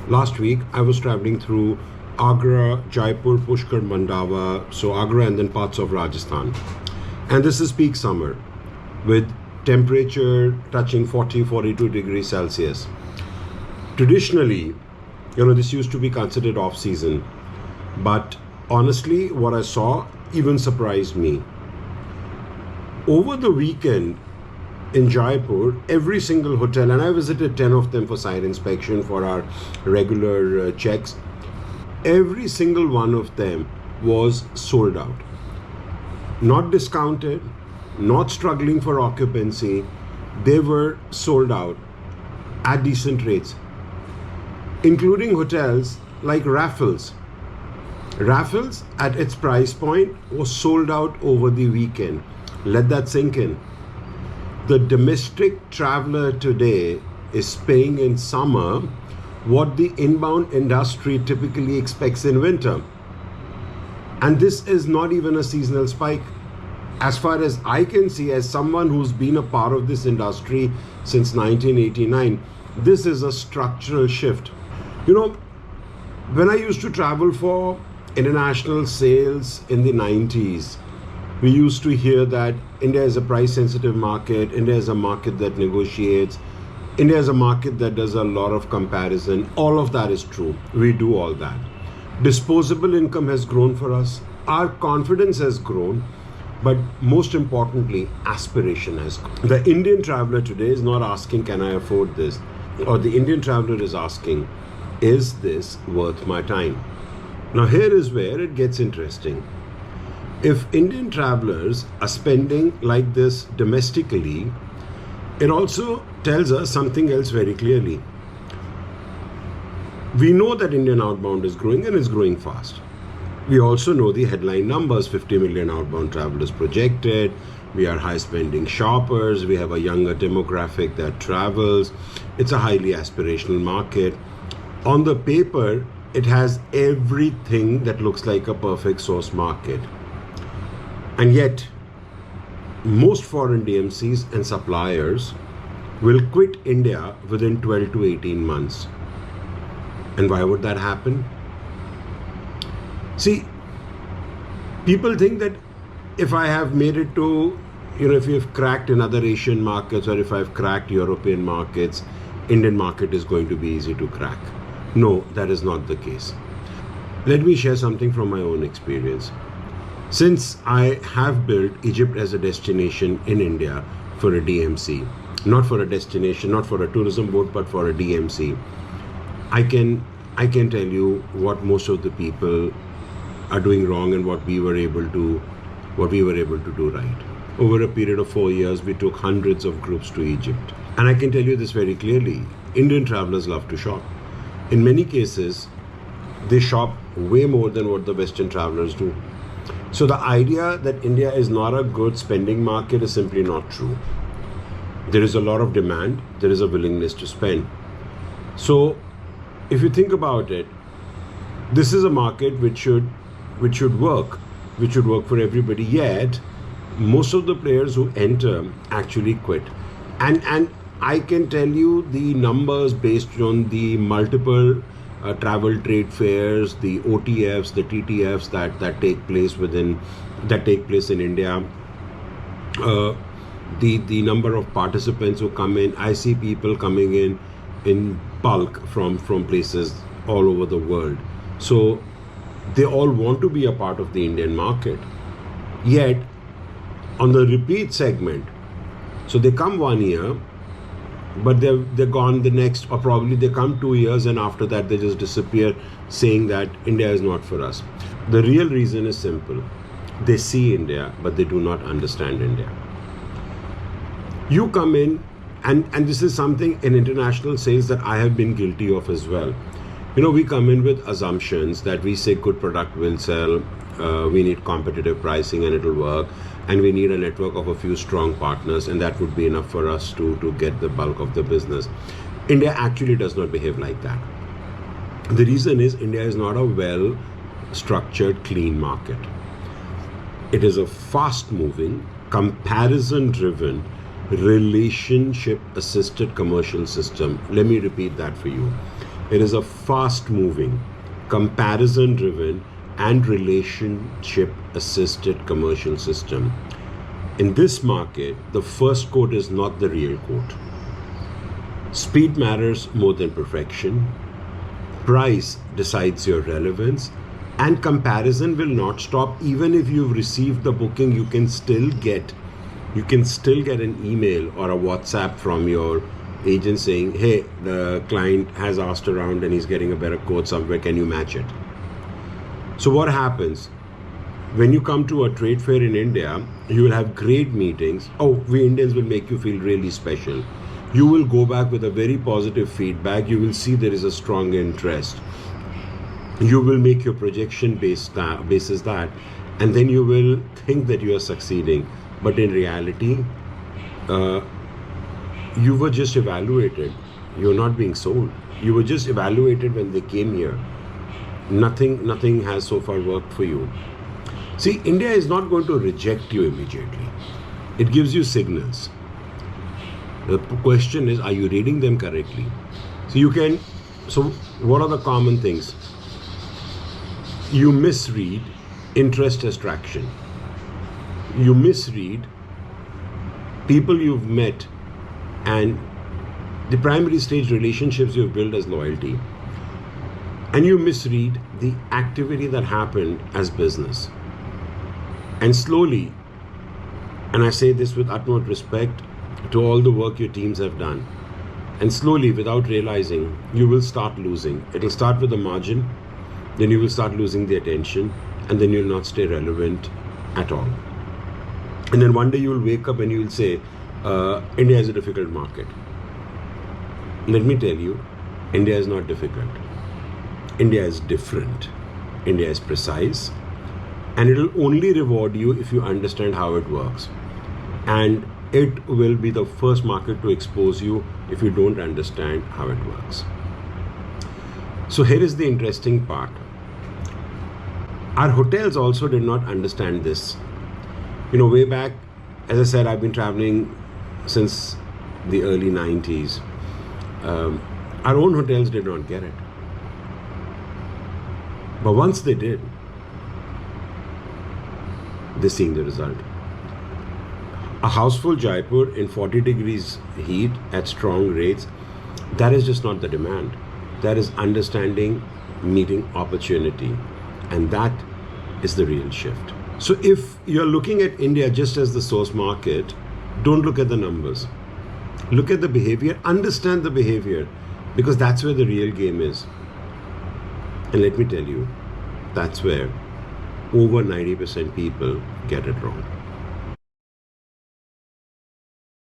Last week, I was traveling through Agra, Jaipur, Pushkar, Mandawa, so Agra and then parts of Rajasthan. And this is peak summer with temperature touching 40-42 degrees Celsius. Traditionally, this used to be considered off season, but honestly, what I saw even surprised me. Over the weekend in Jaipur, every single hotel, and I visited 10 of them for site inspection for our regular checks, every single one of them was sold out. Not discounted, not struggling for occupancy, they were sold out at decent rates, including hotels like Raffles. Raffles at its price point was sold out over the weekend. Let that sink in. The domestic traveler today is paying in summer what the inbound industry typically expects in winter. And this is not even a seasonal spike. As far as I can see, as someone who's been a part of this industry since 1989, this is a structural shift. When I used to travel for international sales in the 90s, we used to hear that India is a price-sensitive market, India is a market that negotiates, India is a market that does a lot of comparison. All of that is true. We do all that. Disposable income has grown for us. Our confidence has grown. But most importantly, aspiration has grown. The Indian traveler today is not asking, can I afford this? Or the Indian traveler is asking, is this worth my time? Now here is where it gets interesting. If Indian travelers are spending like this domestically, it also tells us something else very clearly. We know that Indian outbound is growing and is growing fast. We also know the headline numbers, 50 million outbound travelers projected. We are high spending shoppers. We have a younger demographic that travels. It's a highly aspirational market. On the paper, it has everything that looks like a perfect source market. And yet, most foreign DMCs and suppliers will quit India within 12 to 18 months. And why would that happen? See, people think that if I have made it to, if you've cracked in other Asian markets or if I've cracked European markets, Indian market is going to be easy to crack. No, that is not the case. Let me share something from my own experience. Since I have built Egypt as a destination in India for a DMC, not for a destination, not for a tourism board, but for a DMC, I can tell you what most of the people are doing wrong and what we were able to do right. Over a period of 4 years, we took hundreds of groups to Egypt. And I can tell you this very clearly. Indian travelers love to shop. In many cases, they shop way more than what the Western travelers do. So the idea that India is not a good spending market is simply not true. There is a lot of demand. There is a willingness to spend. So if you think about it, this is a market which should work for everybody. Yet most of the players who enter actually quit, and I can tell you the numbers based on the multiple travel trade fairs, the OTFs, the TTFs that take place in India. The number of participants who come in, I see people coming in bulk from places all over the world. So they all want to be a part of the Indian market. Yet on the repeat segment, so they come 1 year, but they're gone the next, or probably they come 2 years and after that they just disappear, saying that India is not for us. The real reason is simple. They see India, but they do not understand India. You come in, and this is something in international sales that I have been guilty of as well. We come in with assumptions that we say good product will sell, we need competitive pricing and it'll work, and we need a network of a few strong partners, and that would be enough for us to get the bulk of the business. India actually does not behave like that. The reason is India is not a well-structured, clean market. It is a fast-moving, comparison-driven, relationship-assisted commercial system. Let me repeat that for you. It is a fast moving, comparison driven, and relationship assisted commercial system. In this market, the first quote is not the real quote. Speed matters more than perfection. Price decides your relevance, and comparison will not stop. Even if you've received the booking, you can still get an email or a WhatsApp from your agent saying, hey, the client has asked around and he's getting a better quote somewhere, can you match it? So what happens when you come to a trade fair in India? You will have great meetings. Oh, we Indians will make you feel really special. You will go back with a very positive feedback. You will see there is a strong interest. You will make your projection basis that, and then you will think that you are succeeding. But in reality, you were just evaluated. You're not being sold. You were just evaluated when they came here. Nothing has so far worked for you. See, India is not going to reject you immediately. It gives you signals. The question is, are you reading them correctly? So what are the common things? You misread interest as traction. You misread people you've met and the primary stage relationships you've built as loyalty. And you misread the activity that happened as business. And slowly, and I say this with utmost respect to all the work your teams have done, and slowly, without realizing, you will start losing. It will start with the margin, then you will start losing the attention, and then you'll not stay relevant at all. And then one day you will wake up and you will say, India is a difficult market. Let me tell you, India is not difficult. India is different. India is precise. And it will only reward you if you understand how it works. And it will be the first market to expose you if you don't understand how it works. So here is the interesting part. Our hotels also did not understand this. Way back, as I said, I've been traveling since the early 90s. Our own hotels did not get it. But once they did, they're seeing the result. A houseful Jaipur in 40 degrees heat at strong rates, that is just not the demand. That is understanding, meeting opportunity. And that is the real shift. So if you're looking at India just as the source market, don't look at the numbers. Look at the behavior, understand the behavior, because that's where the real game is. And let me tell you, that's where over 90% people get it wrong.